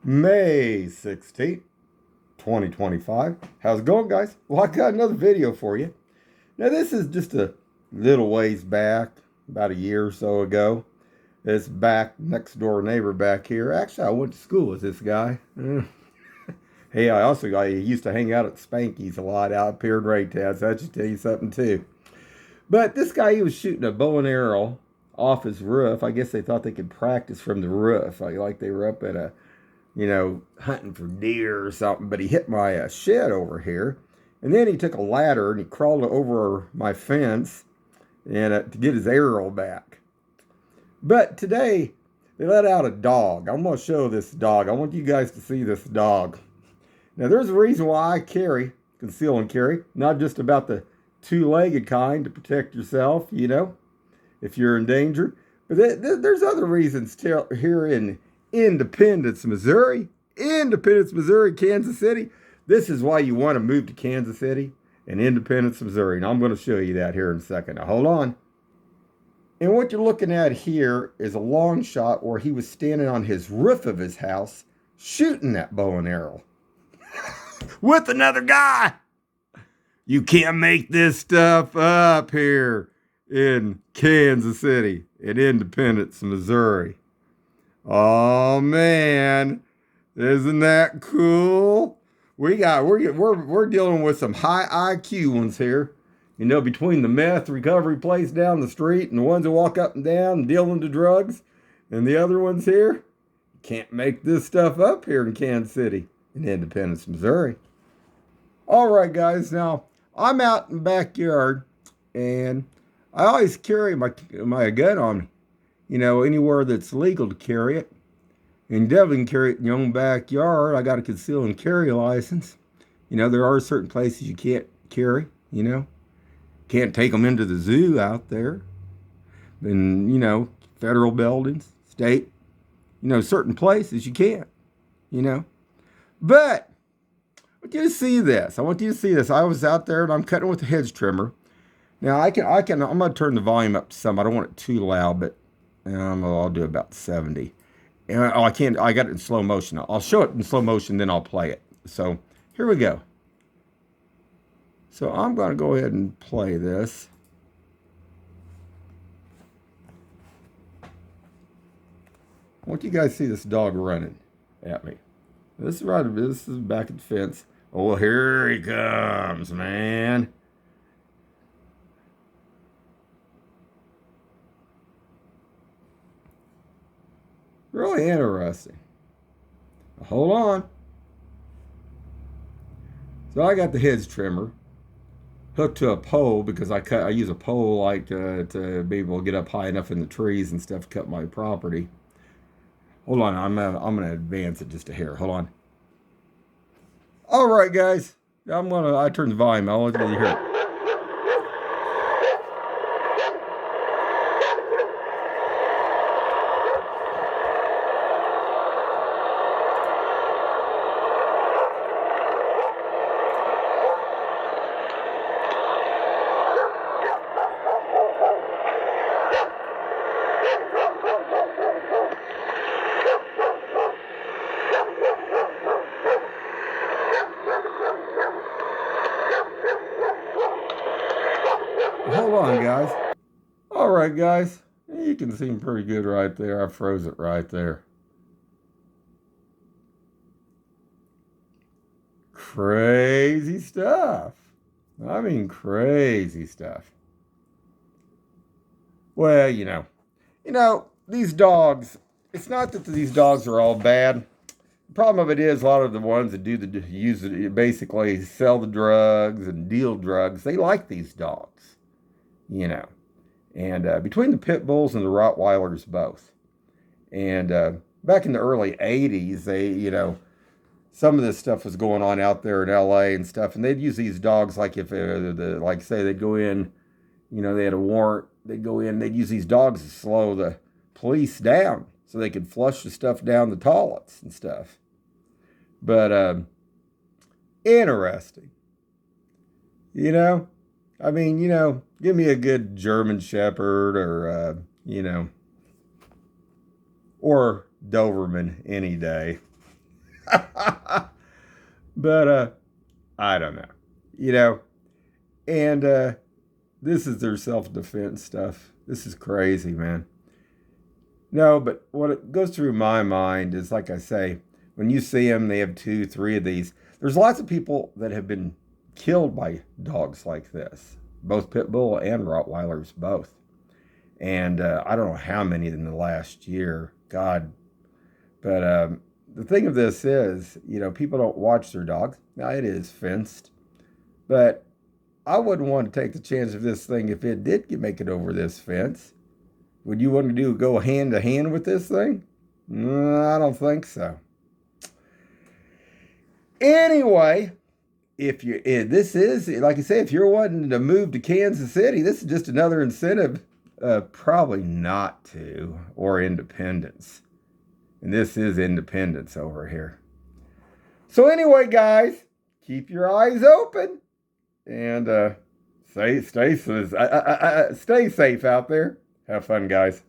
May 16th, 2025. How's it going, guys? Well, I got another video for you. Now, this is just a little ways back, about a year or so ago. This back next door neighbor back here. Actually, I went to school with this guy. Hey, I used to hang out at Spanky's a lot out here in Raytown, so that should tell you something too. But this guy, he was shooting a bow and arrow off his roof. I guess they thought they could practice from the roof, like they were up at a hunting for deer or something, but he hit my shed over here. And then he took a ladder and he crawled over my fence and to get his arrow back. But today, they let out a dog. I'm going to show this dog. I want you guys to see this dog. Now, there's a reason why I conceal and carry, not just about the two-legged kind to protect yourself, if you're in danger. But there's other reasons here in Independence, Missouri, Kansas City. This is why you want to move to Kansas City and Independence, Missouri. And I'm going to show you that here in a second. Now, hold on. And what you're looking at here is a long shot where he was standing on his roof of his house shooting that bow and arrow with another guy. You can't make this stuff up here in Kansas City and Independence, Missouri. Oh man, isn't that cool? We're dealing with some high IQ ones here. Between the meth recovery place down the street and the ones that walk up and down and dealing the drugs, and the other ones here, can't make this stuff up here in Kansas City in Independence, Missouri. All right, guys. Now I'm out in the backyard, and I always carry my gun on me. Anywhere that's legal to carry it. And definitely can carry it in your own backyard. I got a conceal and carry license. There are certain places you can't carry, Can't take them into the zoo out there. And, federal buildings, state, certain places you can't, But I want you to see this. I was out there and I'm cutting with a hedge trimmer. Now I'm going to turn the volume up some. I don't want it too loud, but I'll do about 70. And I got it in slow motion. I'll show it in slow motion, then I'll play it. So here we go. So I'm going to go ahead and play this. I want you guys to see this dog running at me. This is back at the fence. Oh, here he comes, man. Really interesting. Hold on. So I got the hedge trimmer hooked to a pole because I use a pole like to be able to get up high enough in the trees and stuff to cut my property. Hold on, I'm gonna advance it just a hair. Hold on. All right, guys. I turn the volume. I'll let you hear it. Hold on, guys. All right, guys. You can see him pretty good right there. I froze it right there. Crazy stuff. I mean, crazy stuff. Well, these dogs, it's not that these dogs are all bad. The problem of it is a lot of the ones that basically sell the drugs and deal drugs, they like these dogs, And between the pit bulls and the Rottweilers both. And back in the early 80s, some of this stuff was going on out there in LA and stuff. And they'd use these dogs like if, say they'd go in, they had a warrant, they'd go in, they'd use these dogs to slow the police down so they could flush the stuff down the toilets and stuff. But interesting. Give me a good German Shepherd or Doberman any day. But I don't know. And this is their self-defense stuff. This is crazy, man. No, but what it goes through my mind is, like I say, when you see them, they have two, three of these. There's lots of people that have been killed by dogs like this, both pit bull and Rottweilers, both. And I don't know how many in the last year, God. But the thing of this is, people don't watch their dogs. Now it is fenced, but I wouldn't want to take the chance of this thing if it did make it over this fence. Would you want to go hand to hand with this thing? No, I don't think so. Anyway, if this is, like I say, if you're wanting to move to Kansas City, this is just another incentive, probably not to, or Independence. And this is Independence over here. So anyway, guys, keep your eyes open and stay safe out there. Have fun, guys.